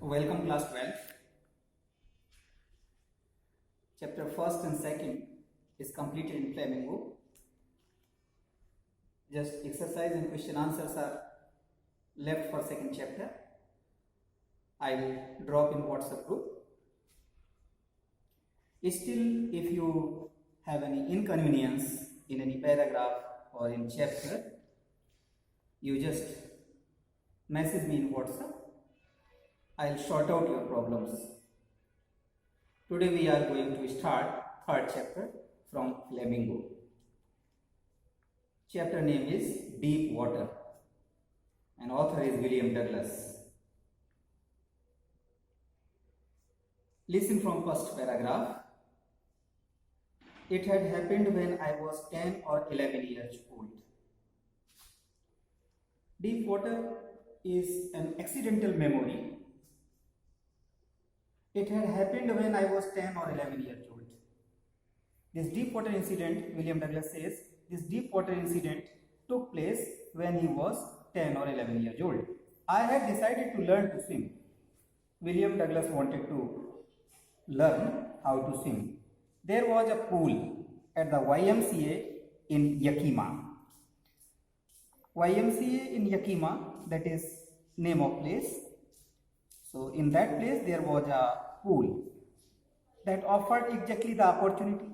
Welcome class 12. Chapter 1st and 2nd is completed in Flamingo. Just exercise and question answers are left for 2nd chapter. I will drop in WhatsApp group. Still, if you have any inconvenience in any paragraph or in chapter, you just message me in WhatsApp. I'll sort out your problems. Today we are going to start 3rd chapter from Flamingo. Chapter name is Deep Water and author is William Douglas. Listen from first paragraph. It had happened when I was 10 or 11 years old. Deep water is an accidental memory. It had happened when I was 10 or 11 years old. This deep water incident, William Douglas says, this deep water incident took place when he was 10 or 11 years old. I had decided to learn to swim. William Douglas wanted to learn how to swim. There was a pool at the YMCA in Yakima. YMCA in Yakima, that is name of place. So in that place there was a pool that offered exactly the opportunity,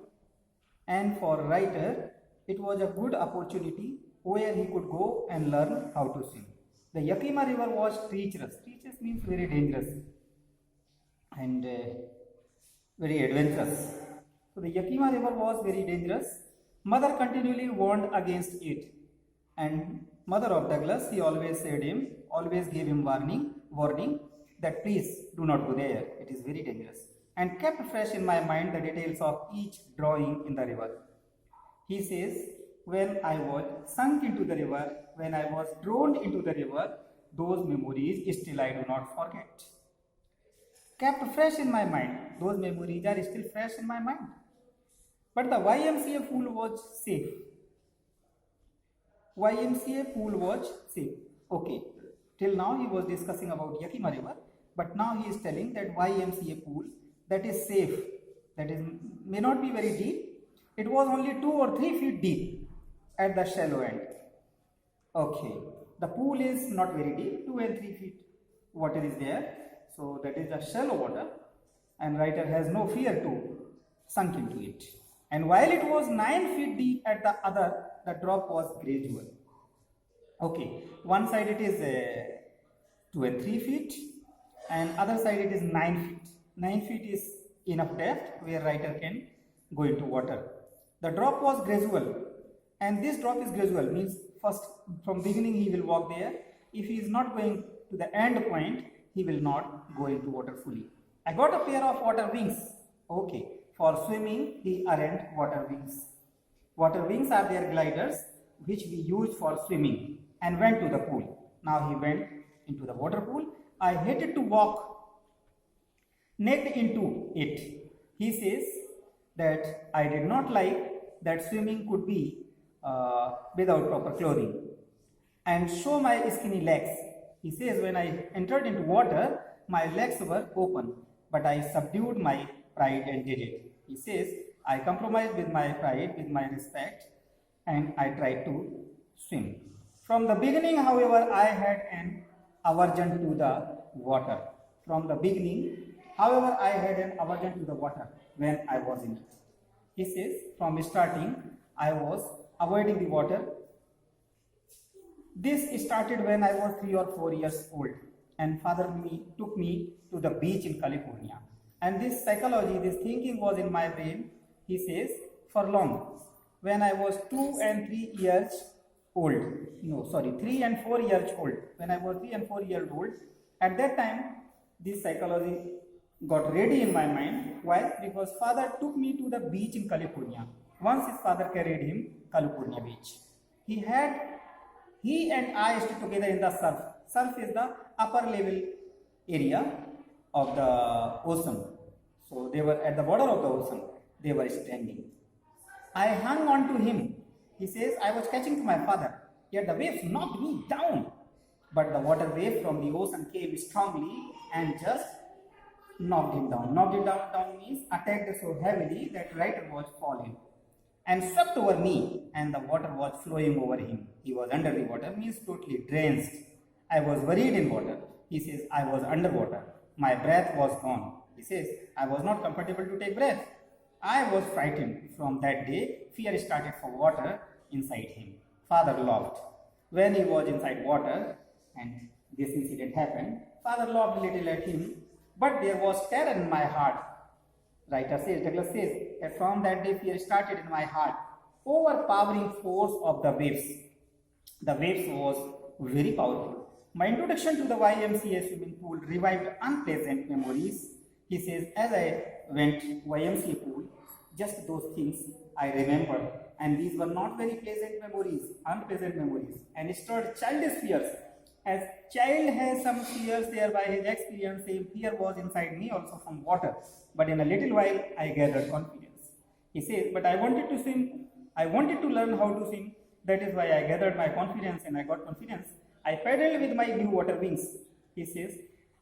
and for writer it was a good opportunity where he could go and learn how to swim. The Yakima river was treacherous. Treacherous means very dangerous and very adventurous. So the Yakima river was very dangerous. Mother continually warned against it, and mother of Douglas, he always said him, always gave him warning that please do not go there, it is very dangerous, and kept fresh in my mind the details of each drawing in the river. He says, when I was sunk into the river, when I was drowned into the river, those memories still I do not forget. Kept fresh in my mind, those memories are still fresh in my mind. But the YMCA pool was safe. YMCA pool was safe. Okay, till now he was discussing about Yakima river, but now he is telling that YMCA pool that is safe, that is may not be very deep. It was only 2 or 3 feet deep at the shallow end. Okay, the pool is not very deep, 2 and 3 feet water is there. So that is the shallow water, and writer has no fear to sunk into it. And while it was 9 feet deep at the other, the drop was gradual. Okay, one side it is 2 and 3 feet, and other side it is 9 feet. 9 feet is enough depth where writer can go into water. The drop was gradual, and this drop is gradual means first from beginning he will walk there. If he is not going to the end point, he will not go into water fully. I got a pair of water wings. Okay, for swimming he aren't water wings. Water wings are their gliders which we use for swimming, and went to the pool. Now he went into the water pool. I hated to walk naked into it. He says that I did not like that swimming could be without proper clothing and show my skinny legs. He says when I entered into water, my legs were open, but I subdued my pride and did it. He says I compromised with my pride, with my respect, and I tried to swim. From the beginning, however, I had an aversion to the water. From the beginning, however, I had an aversion to the water when I was in it. He says, from starting, I was avoiding the water. This started when I was 3 or 4 years old, and father took me to the beach in California. And this psychology, this thinking was in my brain, he says, for long. When I was 2 and 3 years old, 3 and 4 years old, when I was 3 and 4 years old, at that time, this psychology got ready in my mind. Why? Because father took me to the beach in California. Once his father carried him California beach. He and I stood together in the surf. Surf is the upper level area of the ocean. So they were at the border of the ocean. They were standing. I hung on to him. He says, I was catching to my father, yet the waves knocked me down. but the water wave from the ocean came strongly and just knocked him down. Knocked him down means attacked so heavily that Ryder was falling and swept over me, and the water was flowing over him. He was under the water, means totally drenched. I was buried in water. He says, I was underwater. My breath was gone. He says, I was not comfortable to take breath. I was frightened. From that day, fear started for water inside him. Father laughed. When he was inside water, and this incident happened, Father laughed a little at him, but there was terror in my heart. Douglas says, that from that day fear started in my heart. Overpowering force of the waves. The waves was very powerful. My introduction to the YMCA swimming pool revived unpleasant memories. He says, as I went YMCA pool, just those things I remember, and these were not very pleasant memories, unpleasant memories, and it stirred childish fears. As child has some fears there by his experience, same fear was inside me also from water. But in a little while, I gathered confidence. He says, but I wanted to swim. I wanted to learn how to swim. That is why I gathered my confidence and I got confidence. I paddled with my new water wings. He says,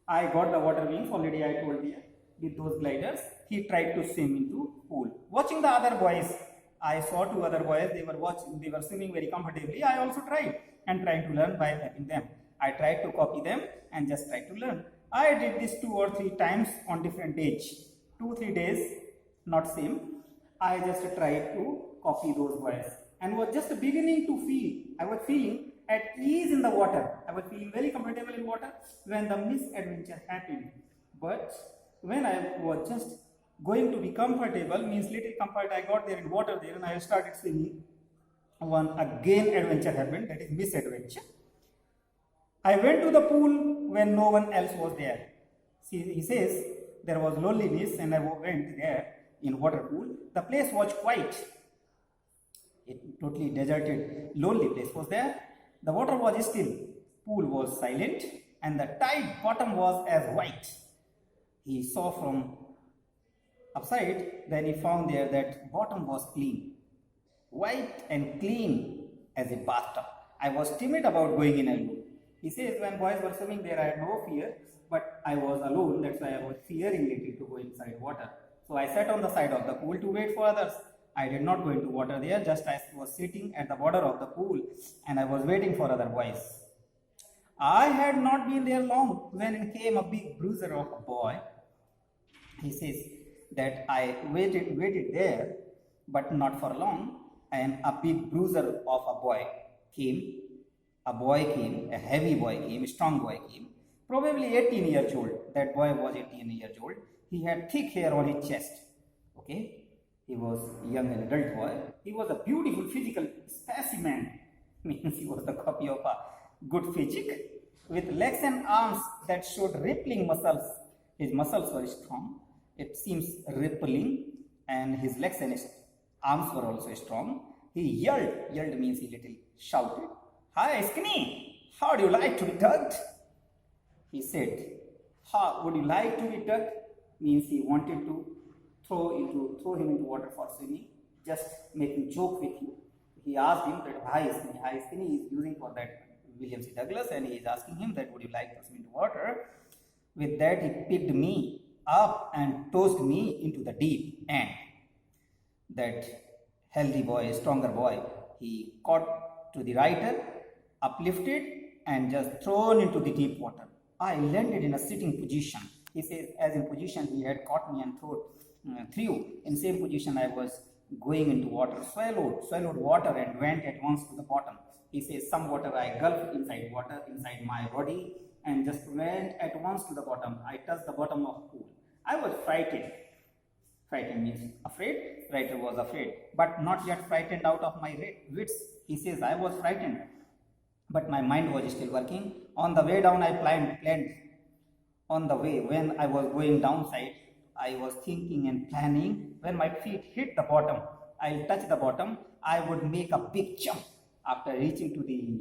I got the water wings, already I told you, with those gliders. He tried to swim into pool. Watching the other boys, I saw two other boys, they were swimming very comfortably. I also tried and trying to learn by helping them. I tried to copy them and just tried to learn. I did this 2 or 3 times on different days. 2-3 days, not same. I just tried to copy those boys and was just beginning to feel, I was feeling at ease in the water. I was feeling very comfortable in water when the misadventure happened. But when I was just going to be comfortable, means little comfort, I got there in water there and I started swimming. One again adventure happened, that is misadventure. I went to the pool when no one else was there. See, he says, there was loneliness and I went there in water pool. The place was quiet. It totally deserted, lonely place was there. The water was still, pool was silent, and the tide bottom was as white. He saw from upside, then he found there that bottom was clean, white and clean as a bathtub. I was timid about going in alone. He says, when boys were swimming there, I had no fear, but I was alone, that's why I was fearing little to go inside water. So I sat on the side of the pool to wait for others. I did not go into water there, just I was sitting at the border of the pool and I was waiting for other boys. I had not been there long when in came a big bruiser of a boy. He says that I waited there, but not for long, and a big bruiser of a boy came. A heavy boy came, a strong boy came, probably 18 years old. That boy was 18 years old. He had thick hair on his chest. Okay. He was a young and adult boy. He was a beautiful physical specimen. Means he was the copy of a good physique with legs and arms that showed rippling muscles. His muscles were strong. It seems rippling, and his legs and his arms were also strong. He yelled. Yelled means he little shouted. Hi, Skinny. How do you like to be tugged? He said. How would you like to be tugged? Means he wanted to throw him into water for swimming, just making joke with you. He asked him that hi Skinny is using for that William C. Douglas, and he is asking him that would you like to swim into water. With that he picked me up and tossed me into the deep end. That healthy boy, stronger boy, he caught to the rider, uplifted and just thrown into the deep water. I landed in a sitting position. He says as in position he had caught me and threw. In same position I was going into water, swallowed water and went at once to the bottom. He says some water I gulped inside water, inside my body, and just went at once to the bottom. I touched the bottom of the pool. I was frightened. Frightened means afraid. Writer was afraid, but not yet frightened out of my wits. He says I was frightened, but my mind was still working. On the way down I planned. On the way when I was going downside, I was thinking and planning. When my feet hit the bottom, I'll touch the bottom, I would make a big jump. After reaching to the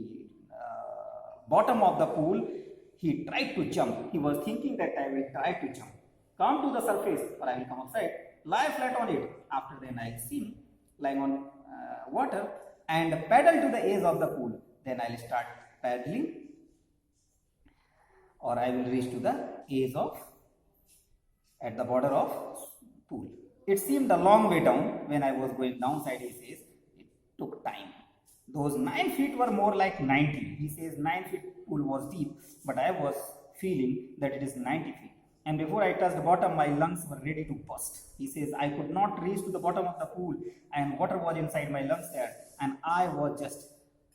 bottom of the pool, he tried to jump. He was thinking that I will try to jump. Come to the surface, or I will come outside, lie flat on it. After then I'll swim, lying on water, and paddle to the edge of the pool. Then I'll start paddling or I will reach to the edge of at the border of pool. It seemed a long way down. When I was going downside, he says, it took time. Those 9 feet were more like 90. He says 9 feet pool was deep, but I was feeling that it is 90 feet. And before I touched the bottom, my lungs were ready to burst. He says, I could not reach to the bottom of the pool, and water was inside my lungs there, and I was just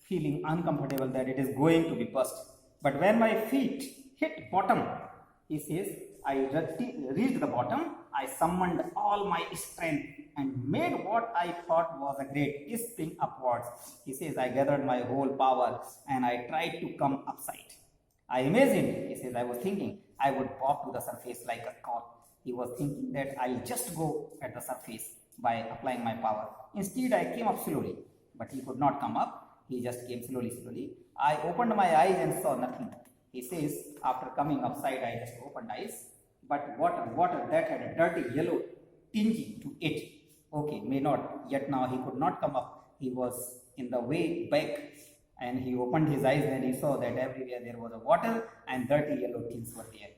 feeling uncomfortable that it is going to be burst. But when my feet hit bottom, he says, I reached the bottom. I summoned all my strength and made what I thought was a great spring upwards. He says, I gathered my whole power and I tried to come upside. I imagined, he says, I was thinking I would pop to the surface like a cork. He was thinking that I'll just go at the surface by applying my power. Instead, I came up slowly, but he could not come up. He just came slowly. I opened my eyes and saw nothing. He says, after coming upside, I just opened eyes, but water that had a dirty yellow tinge to it. Okay, may not, yet now he could not come up. He was in the way back, and he opened his eyes and he saw that everywhere there was a water and dirty yellow tints were there.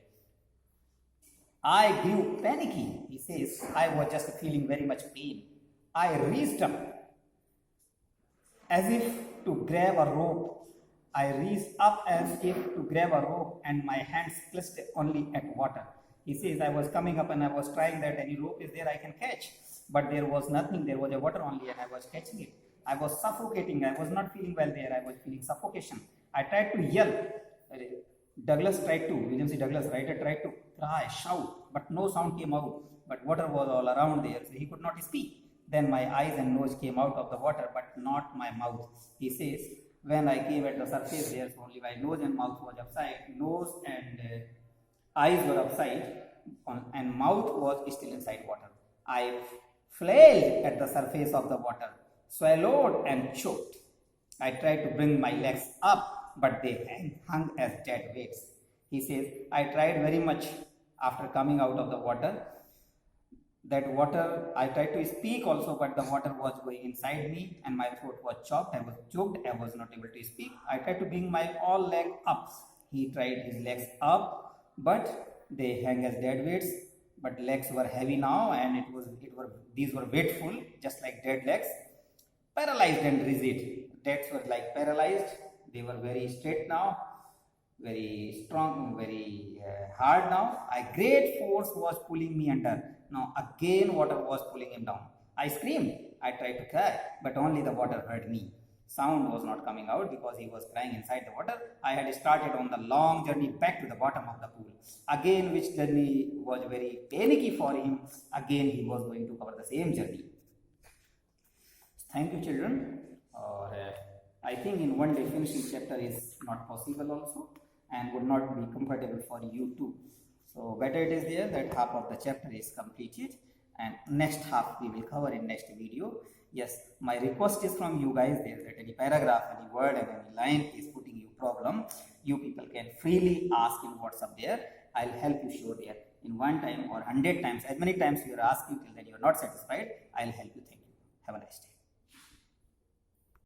I grew panicky. He says, I was just feeling very much pain. I reached up as if to grab a rope. I reached up as if to grab a rope, and my hands clutched only at water. He says, I was coming up and I was trying that any rope is there I can catch. But there was nothing. There was a water only, and I was catching it. I was suffocating. I was not feeling well there. I was feeling suffocation. I tried to yell. William C. Douglas, writer, tried to cry, shout, but no sound came out. But water was all around there, so he could not speak. Then my eyes and nose came out of the water, but not my mouth. He says, when I came at the surface, there's only my nose and mouth was upside. Nose and eyes were upside, and mouth was still inside water. I flailed at the surface of the water, swallowed and choked. I tried to bring my legs up, but they hung as dead weights. He says, I tried very much after coming out of the water. I tried to speak also, but the water was going inside me and my throat was choked. I was choked. I was not able to speak. I tried to bring my all leg up. He tried his legs up, but they hang as dead weights. But legs were heavy now, and these were weightful, just like dead legs. Paralyzed and rigid. Legs were like paralyzed. They were very straight now, very strong, very hard now. A great force was pulling me under. Now again water was pulling him down. I screamed. I tried to cry, but only the water heard me. Sound was not coming out because he was crying inside the water. I had started on the long journey back to the bottom of the pool. Again, which journey was very panicky for him. Again, he was going to cover the same journey. Thank you, children. I think in one day finishing chapter is not possible also, and would not be comfortable for you too. So better it is there that half of the chapter is completed, and next half we will cover in next video. Yes, my request is from you guys there that any paragraph, any word, and any line is putting you problem, you people can freely ask in WhatsApp there. I'll help you show there in one time or 100 times, as many times you are asking till then you are not satisfied. I'll help you. Thank you. Have a nice day.